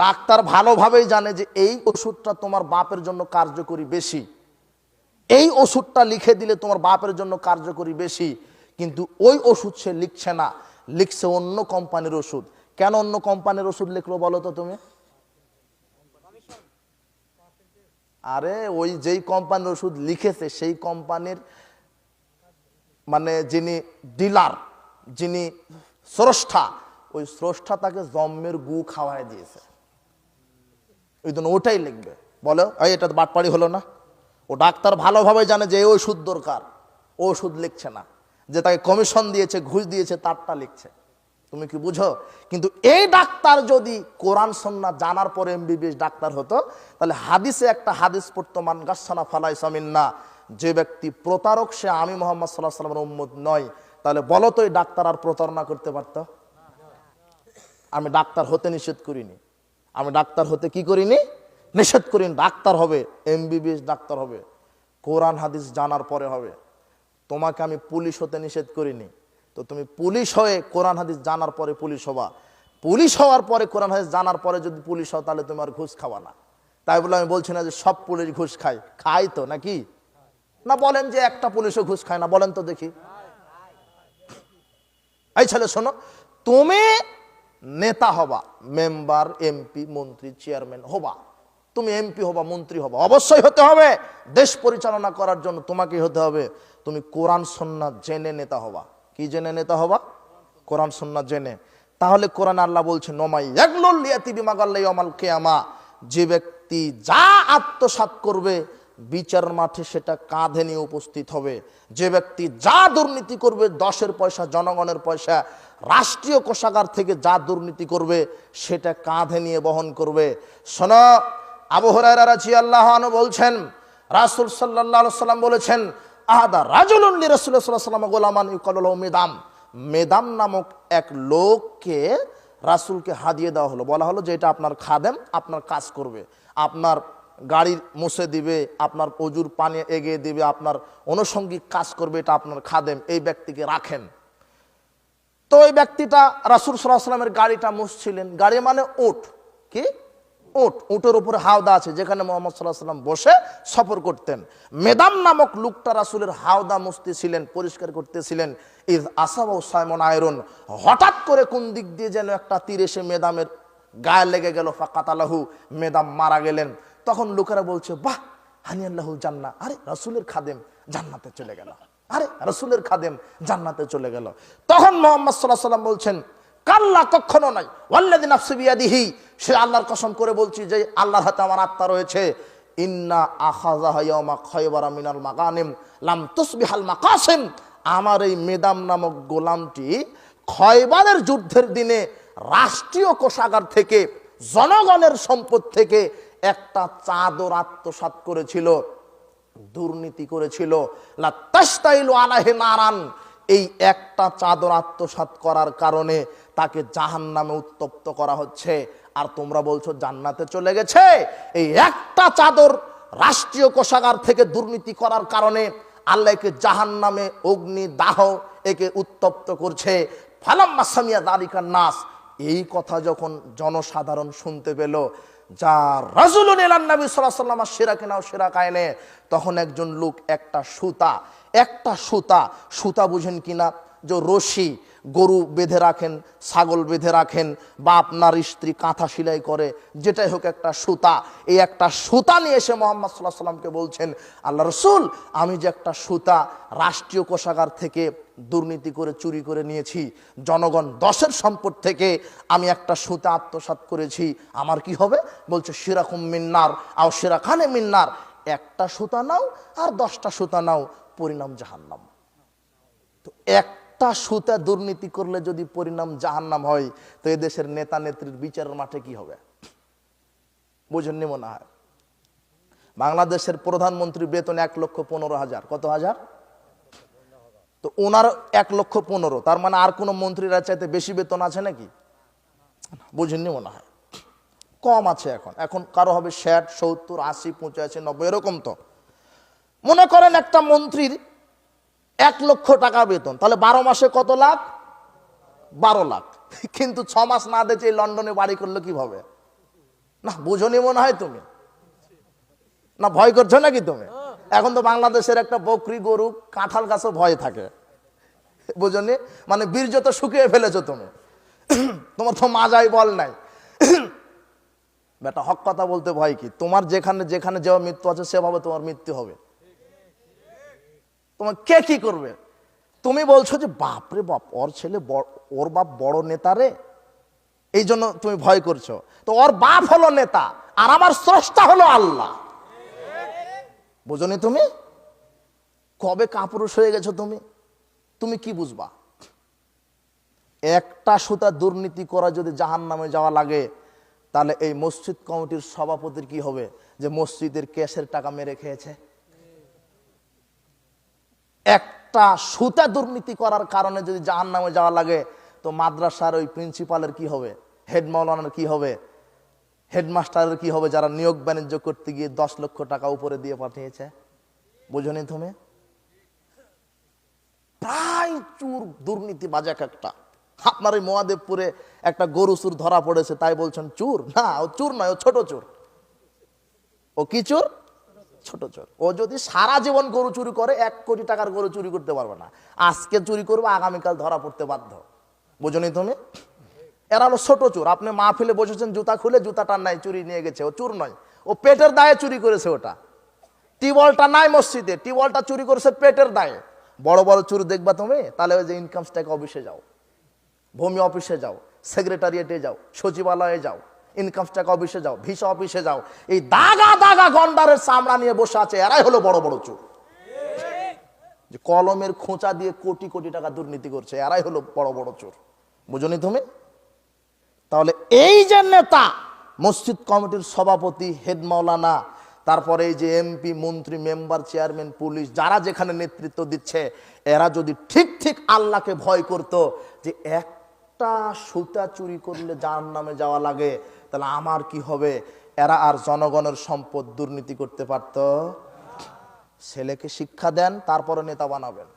Doctor ভালোভাবেই জানে যে এই ওষুধটা তোমার বাপের জন্য কার্যকরী বেশি, এই ওষুধটা লিখে দিলে তোমার বাপের জন্য কার্যকরী বেশি, কিন্তু ওই ওষুধ সে লিখছে না, লিখছে অন্য কোম্পানির ওষুধ। কেন অন্য কোম্পানির ওষুধ লিখলো বলো তো তুমি? আরে ওই যেই কোম্পানির ওষুধ লিখেছে সেই কোম্পানির মানে যিনি ডিলার, যিনি স্রষ্টা, ওই স্রষ্টা তাকে জম্মের গু খাওয়ায় দিয়েছে, ওই জন্য ওটাই লিখবে। বলো এই এটা তো বাটপাড়ি হলো না? ও ডাক্তার ভালোভাবে জানে যে এই ওষুধ দরকার, ও ওষুধ লিখছে না, যে তাকে কমিশন দিয়েছে, ঘুষ দিয়েছে, তারটা লিখছে। তুমি কি বুঝো? কিন্তু এই ডাক্তার যদি কোরআন সুন্নাহ জানার পরে এমবিবিএস ডাক্তার হতো, তাহলে হাদিসে একটা হাদিস পড়তো, মান গাসসানা ফালাইসা মিন্না, যে ব্যক্তি প্রতারক সে আমি মুহাম্মদ সাল্লাল্লাহু আলাইহি ওয়াসাল্লামের উম্মত নয়। তাহলে বলো তো এই ডাক্তার আর প্রতারণা করতে পারতো? আমি ডাক্তার হতে নিষেধ করিনি, আমি ডাক্তার হতে কি করিনি? নিষেধ করিনি। ডাক্তার হবে, এমবিবিএস ডাক্তার হবে, কোরআন হাদিস জানার পরে হবে। তোমাকে আমি পুলিশ হতে নিষেধ করিনি, তো তুমি পুলিশ হয়ে কোরআন হাদিস জানার পরে পুলিশ হবা। পুলিশ হওয়ার পরে কোরআন হাদিস জানার পরে যদি পুলিশ হও, তাহলে তুমি আর ঘুষ খাওয়া না। তাই বলে আমি বলছি না যে সব পুলিশ ঘুষ খায়, খায় তো নাকি? না বলেন যে একটা পুলিশও ঘুষ খায় না, বলেন তো দেখি। এই ছেলে শোনো, তুমি নেতা হবা, মেম্বার, এমপি, মন্ত্রী, চেয়ারম্যান হবা, তুমি এমপি হবা, মন্ত্রী হবা, অবশ্যই হতে হবে। দেশ পরিচালনা করার জন্য তোমাকে হতে হবে। তুমি কোরআন সুন্নাহ জেনে নেতা হবা। কি জেনে নেতা হবা? কোরআন সুন্নাহ জেনে। তাহলে কোরআন আল্লাহ বলছে নমাই ইয়াগলুল লিয়াতি বিমাগাল্লাই ইয়াউমাল কিয়ামা, যে ব্যক্তি যা আত্মসাৎ করবে বিচার মাঠে সেটা কাঁধে নিয়ে উপস্থিত হবে। যে ব্যক্তি যা দুর্নীতি করবে, 10-এর পয়সা, জনগণের পয়সা, রাষ্ট্রীয় কোষাগার থেকে যা দুর্নীতি করবে সেটা কাঁধে নিয়ে বহন করবে। শোনো, আবু হুরায়রা রাদিয়াল্লাহু আনহু বলছেন, রাসূল সাল্লাল্লাহু আলাইহি ওয়াসাল্লাম বলেছেন, আহাদা রাজুলুন লিরাসূলিল্লাহি সাল্লাল্লাহু আলাইহি ওয়াসাল্লাম গোলামান ইউকালু লাহু মেদাম। মেদাম নামক এক লোককে রাসূলকে হাদিয়ে দেওয়া হলো, বলা হলো যে এটা আপনার খাদেম, আপনার কাজ করবে, আপনার গাড়ি মুছে দিবে, আপনার অজুর পানি এগিয়ে দিবে, আপনার অনুষঙ্গিক কাজ করবে, এটা আপনার খাদেম, এই ব্যক্তিকে রাখেন। তো ওই ব্যক্তিটা রাসূল সাল্লাল্লাহু আলাইহি ওয়াসাল্লামের গাড়িটা মুছছিলেন। গাড়ি মানে উট, কি উট, উটের উপরে হাওদা আছে যেখানে মুহাম্মদ সাল্লাল্লাহু আলাইহি ওয়াসাল্লাম বসে সফর করতেন। মেদাম নামক লোকটা রাসূলের হাওদা মুছতেছিলেন, পরিষ্কার করতেছিলেন। ইজ আসাবা সাইমন আয়রন, হঠাৎ করে কোন দিক দিয়ে যেন একটা তীর এসে মেদামের গায়ে লেগে গেল, ফাকাতালাহু, মেদাম মারা গেলেন। তখন লোকেরা বলছে, বাহ হানিয়াল্লাহুল জান্নাহ, আরে রাসূলের খাদেম জান্নাতে চলে গেল, আরে রাসূলের খাদেম জান্নাতে চলে গেল। তখন মুহাম্মদ সাল্লাল্লাহু আলাইহি ওয়াসাল্লাম বলছেন, কাল্লা, কখনো নয়, ওয়াল্লাযী নাফসি বিয়াদিহি, সে আল্লাহর কসম করে বলছি যে আল্লাহর হাতে আমার আত্মা রয়েছে, ইন্না আখাযাহা ইয়াওমা খায়বার মিনাল মাগানিম লাম তুসবিহাল মাকাসিম, আমার এই মেদাম নামক গোলামটি খয়বারের যুদ্ধের দিনে রাষ্ট্রীয় কোষাগার থেকে, জনগণের সম্পদ থেকে একটা চাদর আত্মসাৎ করেছিল, দুর্নীতি করেছিল। লা তাশতাইলু আলাইহি নারান, এই একটা চাদর আত্মসাৎ করার কারণে তাকে জাহান্নামে উত্তপ্ত করা হচ্ছে। আর তোমরা বলছো জান্নাতে চলে গেছে। এই একটা চাদর রাষ্ট্রীয় কোষাগার থেকে দুর্নীতি করার কারণে আল্লাহ একে জাহান্নামে অগ্নি দাহ একে উত্তপ্ত করছে। ফালাম্মা সামিয়া যালিকান নাস, এই কথা যখন জনসাধারণ শুনতে পেল, যা রাজুলুন ইলান নবী সাল্লাল্লাহু আলাইহি ওয়াসাল্লাম শিরাকানা ও শিরাকায়নে, তখন একজন লোক একটা সুতা, সুতা বুঝেন কিনা, যে রশি গরু বেঁধে রাখেন, ছাগল বেঁধে রাখেন, বা আপনার স্ত্রী কাঁথা সেলাই করে, যেটাই হোক একটা সুতা, এই একটা সুতা নিয়ে এসে মুহাম্মদ সাল্লাল্লাহু আলাইহি ওয়াসাল্লামকে বলছেন, আল্লাহ রাসূল, আমি যে একটা সুতা রাষ্ট্রীয় কোষাগার থেকে দুর্নীতি করে চুরি করে নিয়েছি, জনগণ 10-এর সম্পদ থেকে আমি একটা সুতা আত্মসাৎ করেছি, আমার কি হবে? বলছে শিরাকুম মিন্নার আও শিরাকানে মিন্নার, একটা সুতা নাও আর 10টা সুতা নাও, পরিণাম জাহান্নাম। তো একটা সুতা দুর্নীতি করলে যদি পরিণাম জাহান্নাম হয়, তো এদেশের নেতা নেত্রীর বিচারের মাঠে কি হবে? বুঝেননি মনে হয়? বাংলাদেশের প্রধানমন্ত্রী বেতন 1,15,000, কত হাজার? তো ওনার 1,15,000, তার মানে আর কোন মন্ত্রীরা চাইতে বেশি বেতন আছে নাকি? বুঝেননি মনে হয়, কম আছে। এখন কারো হবে 60, 70, 80, 85, 90, এরকম। তো মনে করেন একটা মন্ত্রীর 1 লক্ষ টাকা বেতন, তাহলে 12 মাসে কত লাখ? 12 লাখ। কিন্তু 6 মাস না দেখে লন্ডনে বাড়ি করলো কিভাবে? না বুঝনি মনে হয় তুমি, না ভয় করছো নাকি তুমি? এখন তো বাংলাদেশের একটা বকরি গরু কাঁঠাল গাছও ভয় থাকে, বুঝনি? মানে বীর্য তো শুকিয়ে ফেলেছো তুমি, তোমার তো মাজাই বল নাই। বেটা হক কথা বলতে ভয় কি? তোমার যেখানে যেখানে যেভাবে মৃত্যু আছে সেভাবে তোমার মৃত্যু হবে। তোমার কে কি করবে? তুমি বলছো যে বাপরে বাপ, ওর ছেলে ওর বাপ বড় নেতা রে, এই জন্য তুমি ভয় করছো। তো ওর বাপ হলো নেতা আর আমার স্রষ্টা হলো আল্লাহ, বুঝনি তুমি? কবে কাপুরুষ হয়ে গেছো তুমি? তুমি কি বুঝবা? একটা সুতা দুর্নীতি করা যদি জাহান্নামে যাওয়া লাগে, তাহলে এই মসজিদ কমিটির সভাপতির কি হবে যে মসজিদের ক্যাশের টাকা মেরে খেয়েছে? একটা সুতা দুর্নীতি করার কারণে যদি জাহান্নামে যাওয়া লাগে, তো মাদ্রাসার ওই প্রিন্সিপালের কি হবে, হেড মাওলানার কি হবে, হেডমাস্টারের কি হবে, যারা নিয়োগ বাণিজ্য করতে গিয়ে 10 লক্ষ টাকা উপরে দিয়ে পাঠিয়েছে? বুঝনি তুমি? প্রায় চুর দুর্নীতি বাজাক একটা। আপনার এই মহাদেবপুরে একটা গরু চুর ধরা পড়েছে, তাই বলছেন চুর? না, ও চুর নয়, ও ছোট চোর। ও কি চোর? ছোট চোর। ও যদি সারা জীবন গরু চুরি করে 1 কোটি টাকার গরু চুরি করতে পারবে না। আজকে চুরি করবে, আগামীকাল ধরা পড়তে বাধ্য, বুঝনি তুমি? এরা হলো ছোট চোর। আপনি মাহফিলে বসেছেন, জুতা খুলে জুতাটা নাই, চুরি নিয়ে গেছে, ও চুর নয়, ও পেটের দায়ে চুরি করেছে। ওটা টিউবওয়েলটা নাই মসজিদে, টিউবওয়েলটা চুরি করেছে পেটের দায়ে। বড় বড় চুরি দেখবা তুমি, তাহলে ওই যে ইনকাম ট্যাক্স অফিসে যাও, ভূমি অফিসে যাও, সেক্রেটারিয়েটে যাও, সচিবালয়ে যাও, ইনকাম ট্যাক্স অফিসে যাও, ভিসা অফিসে যাও। এই দাগা দাগা গন্ডারের চামড়া নিয়ে বসে আছে, এরাই হলো বড় বড় চোর। যে কলমের খোঁচা দিয়ে কোটি কোটি টাকা দুর্নীতি করছে, এরাই হলো বড় বড় চোর, বুঝনি তুমি? তাহলে এই যে নেতা, মসজিদ কমিটির সভাপতি, হেড মাওলানা, তারপরে এই যে এমপি, মন্ত্রী, মেম্বার, চেয়ারম্যান, পুলিশ, যারা যেখানে নেতৃত্ব দিচ্ছে, এরা যদি ঠিক ঠিক আল্লাহকে ভয় করত, যে একটা সুতা চুরি করলে জাহান্নামে যাওয়া লাগে, তাহলে আমার কি হবে, এরা আর জনগণের সম্পদ দুর্নীতি করতে পারত? ছেলেকে শিক্ষা দেন, তারপরে নেতা বানাবেন।